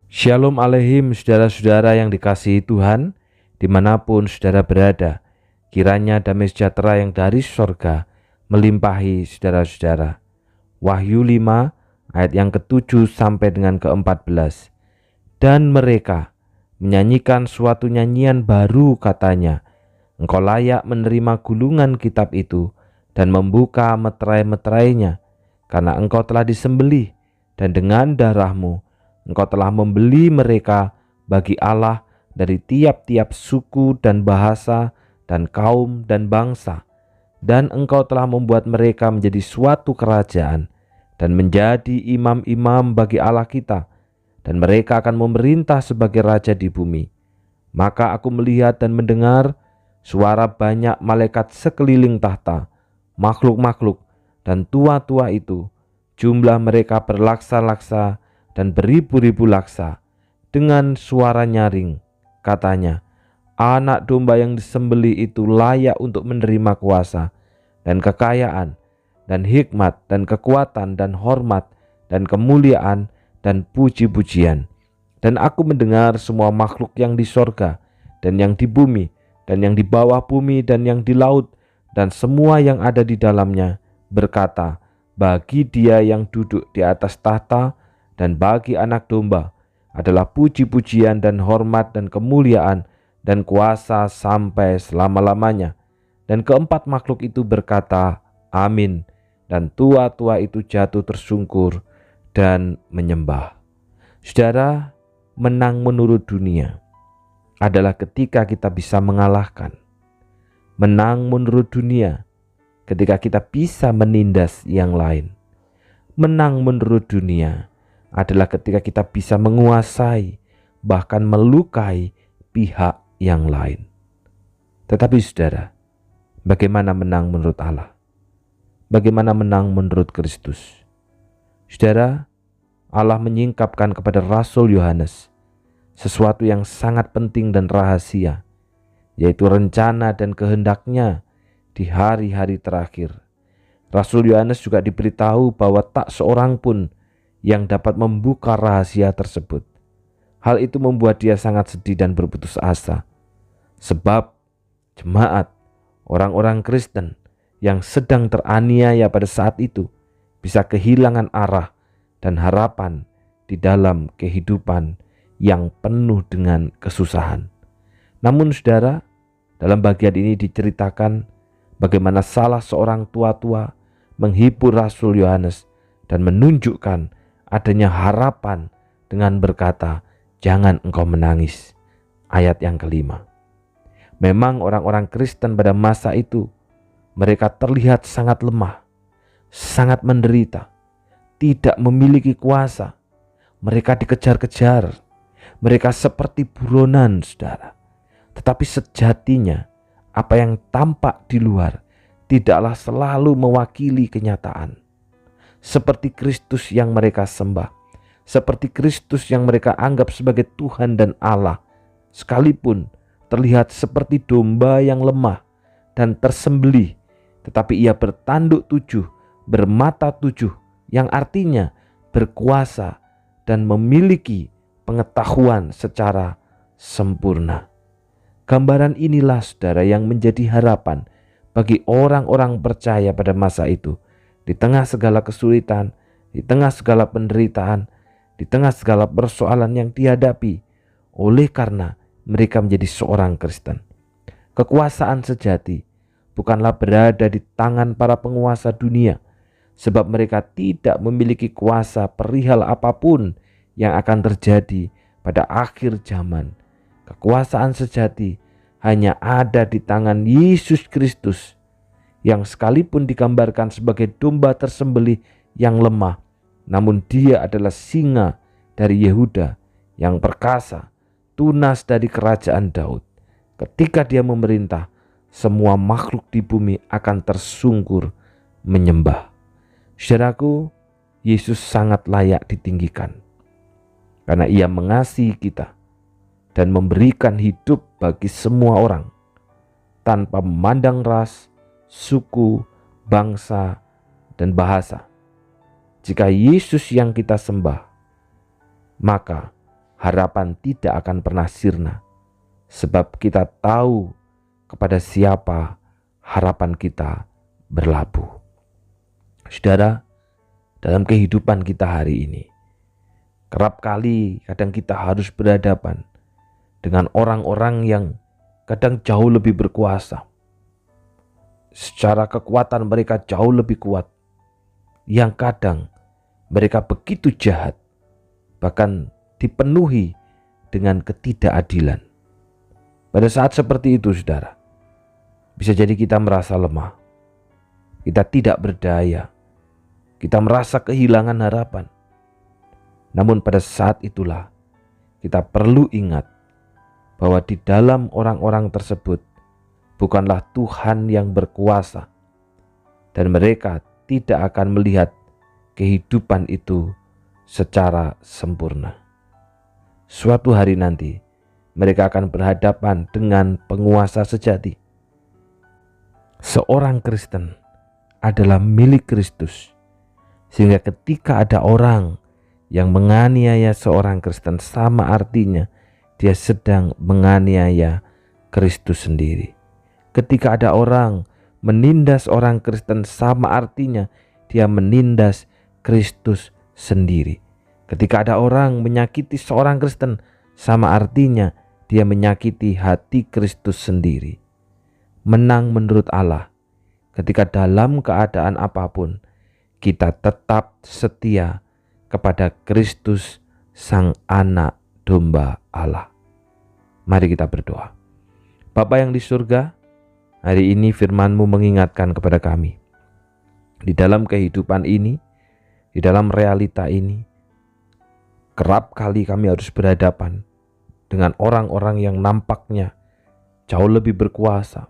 Shalom Aleihim, saudara-saudara yang dikasihi Tuhan, dimanapun saudara berada. Kiranya damai sejahtera yang dari sorga melimpahi saudara-saudara. Wahyu 5 ayat yang ke-7 sampai dengan ke-14. Dan mereka menyanyikan suatu nyanyian baru, katanya, Engkau layak menerima gulungan kitab itu dan membuka meterai-meterainya, karena engkau telah disembelih dan dengan darahmu Engkau telah membeli mereka bagi Allah dari tiap-tiap suku dan bahasa dan kaum dan bangsa. Dan engkau telah membuat mereka menjadi suatu kerajaan dan menjadi imam-imam bagi Allah kita. Dan mereka akan memerintah sebagai raja di bumi. Maka aku melihat dan mendengar suara banyak malaikat sekeliling tahta, makhluk-makhluk dan tua-tua itu. Jumlah mereka berlaksa-laksa dan beribu-ribu laksa, dengan suara nyaring, katanya, Anak domba yang disembelih itu layak untuk menerima kuasa dan kekayaan dan hikmat dan kekuatan dan hormat dan kemuliaan dan puji-pujian. Dan aku mendengar semua makhluk yang di sorga dan yang di bumi dan yang di bawah bumi dan yang di laut dan semua yang ada di dalamnya berkata, bagi Dia yang duduk di atas tahta dan bagi Anak domba adalah puji-pujian dan hormat dan kemuliaan dan kuasa sampai selama-lamanya. Dan keempat makhluk itu berkata, Amin. Dan tua-tua itu jatuh tersungkur dan menyembah. Saudara, menang menurut dunia adalah ketika kita bisa mengalahkan. Menang menurut dunia ketika kita bisa menindas yang lain. Menang menurut dunia adalah ketika kita bisa menguasai, bahkan melukai pihak yang lain. Tetapi saudara, bagaimana menang menurut Allah? Bagaimana menang menurut Kristus? Saudara, Allah menyingkapkan kepada Rasul Yohanes sesuatu yang sangat penting dan rahasia, yaitu rencana dan kehendaknya di hari-hari terakhir. Rasul Yohanes juga diberitahu bahwa tak seorang pun yang dapat membuka rahasia tersebut. Hal itu membuat dia sangat sedih dan berputus asa. Sebab jemaat, orang-orang Kristen yang sedang teraniaya pada saat itu bisa kehilangan arah dan harapan di dalam kehidupan yang penuh dengan kesusahan. Namun saudara, dalam bagian ini diceritakan bagaimana salah seorang tua-tua menghibur Rasul Yohanes dan menunjukkan adanya harapan dengan berkata, jangan engkau menangis. Ayat yang kelima. Memang orang-orang Kristen pada masa itu, mereka terlihat sangat lemah, sangat menderita, tidak memiliki kuasa. Mereka dikejar-kejar, mereka seperti buronan, saudara. Tetapi sejatinya, apa yang tampak di luar tidaklah selalu mewakili kenyataan. Seperti Kristus yang mereka sembah, seperti Kristus yang mereka anggap sebagai Tuhan dan Allah, sekalipun terlihat seperti domba yang lemah dan tersembelih, tetapi ia bertanduk 7, bermata 7, yang artinya berkuasa dan memiliki pengetahuan secara sempurna. Gambaran inilah saudara yang menjadi harapan bagi orang-orang percaya pada masa itu. Di tengah segala kesulitan, di tengah segala penderitaan, di tengah segala persoalan yang dihadapi, oleh karena mereka menjadi seorang Kristen. Kekuasaan sejati bukanlah berada di tangan para penguasa dunia, sebab mereka tidak memiliki kuasa perihal apapun yang akan terjadi pada akhir zaman. Kekuasaan sejati hanya ada di tangan Yesus Kristus, yang sekalipun digambarkan sebagai domba tersembelih yang lemah, namun dia adalah singa dari Yehuda yang perkasa, tunas dari kerajaan Daud. Ketika dia memerintah, semua makhluk di bumi akan tersungkur menyembah. Saudaraku, Yesus sangat layak ditinggikan karena ia mengasihi kita dan memberikan hidup bagi semua orang tanpa memandang ras, suku, bangsa, dan bahasa. Jika Yesus yang kita sembah, maka harapan tidak akan pernah sirna, sebab kita tahu kepada siapa harapan kita berlabuh. Saudara, dalam kehidupan kita hari ini, kerap kali kadang kita harus berhadapan dengan orang-orang yang kadang jauh lebih berkuasa. Secara kekuatan mereka jauh lebih kuat, yang kadang mereka begitu jahat, bahkan dipenuhi dengan ketidakadilan. Pada saat seperti itu, saudara, bisa jadi kita merasa lemah, kita tidak berdaya, kita merasa kehilangan harapan. Namun pada saat itulah kita perlu ingat bahwa di dalam orang-orang tersebut bukanlah Tuhan yang berkuasa, dan mereka tidak akan melihat kehidupan itu secara sempurna. Suatu hari nanti mereka akan berhadapan dengan penguasa sejati. Seorang Kristen adalah milik Kristus, sehingga ketika ada orang yang menganiaya seorang Kristen, sama artinya dia sedang menganiaya Kristus sendiri. Ketika ada orang menindas orang Kristen, sama artinya dia menindas Kristus sendiri. Ketika ada orang menyakiti seorang Kristen, sama artinya dia menyakiti hati Kristus sendiri. Menang menurut Allah ketika dalam keadaan apapun kita tetap setia kepada Kristus, Sang Anak Domba Allah. Mari kita berdoa. Bapa yang di surga, hari ini firman-Mu mengingatkan kepada kami, di dalam kehidupan ini, di dalam realita ini, kerap kali kami harus berhadapan dengan orang-orang yang nampaknya jauh lebih berkuasa,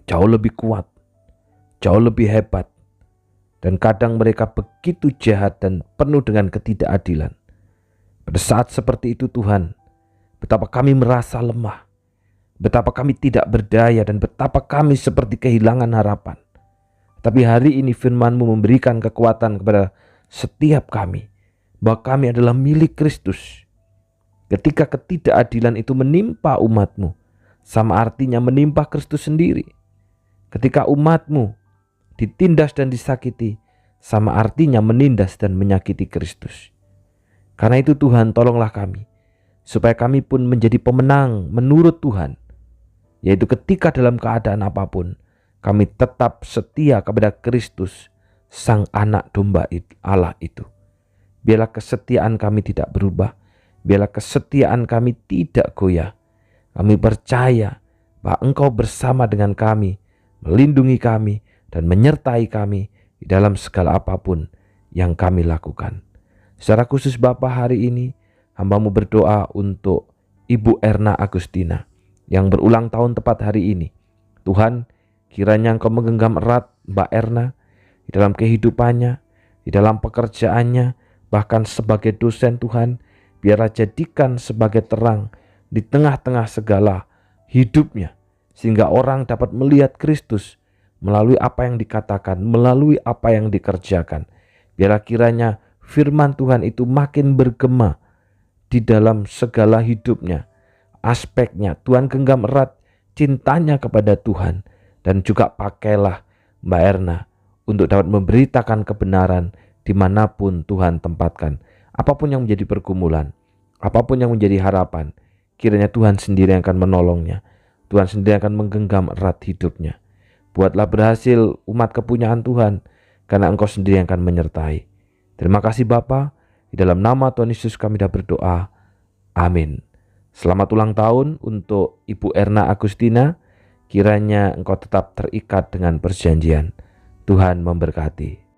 jauh lebih kuat, jauh lebih hebat, dan kadang mereka begitu jahat dan penuh dengan ketidakadilan. Pada saat seperti itu Tuhan, betapa kami merasa lemah, betapa kami tidak berdaya, dan betapa kami seperti kehilangan harapan. Tapi hari ini firman-Mu memberikan kekuatan kepada setiap kami, bahwa kami adalah milik Kristus. Ketika ketidakadilan itu menimpa umat-Mu, sama artinya menimpa Kristus sendiri. Ketika umat-Mu ditindas dan disakiti, sama artinya menindas dan menyakiti Kristus. Karena itu Tuhan, tolonglah kami, supaya kami pun menjadi pemenang menurut Tuhan, yaitu ketika dalam keadaan apapun kami tetap setia kepada Kristus, Sang Anak Domba Allah itu. Biarlah kesetiaan kami tidak berubah, biarlah kesetiaan kami tidak goyah. Kami percaya bahwa Engkau bersama dengan kami, melindungi kami, dan menyertai kami di dalam segala apapun yang kami lakukan. Secara khusus Bapa, hari ini hamba-Mu berdoa untuk Ibu Erna Agustina yang berulang tahun tepat hari ini. Tuhan, kiranya Engkau menggenggam erat Mbak Erna di dalam kehidupannya, di dalam pekerjaannya, bahkan sebagai dosen. Tuhan, biarlah jadikan sebagai terang di tengah-tengah segala hidupnya, sehingga orang dapat melihat Kristus melalui apa yang dikatakan, melalui apa yang dikerjakan. Biarlah kiranya firman Tuhan itu makin bergema di dalam segala hidupnya, aspeknya. Tuhan genggam erat cintanya kepada Tuhan, dan juga pakailah Mbak Erna untuk dapat memberitakan kebenaran dimanapun Tuhan tempatkan. Apapun yang menjadi pergumulan, apapun yang menjadi harapan, kiranya Tuhan sendiri yang akan menolongnya. Tuhan sendiri akan menggenggam erat hidupnya. Buatlah berhasil umat kepunyaan Tuhan, karena Engkau sendiri yang akan menyertai. Terima kasih Bapa, di dalam nama Tuhan Yesus kami dah berdoa. Amin. Selamat ulang tahun untuk Ibu Erna Agustina. Kiranya engkau tetap terikat dengan perjanjian. Tuhan memberkati.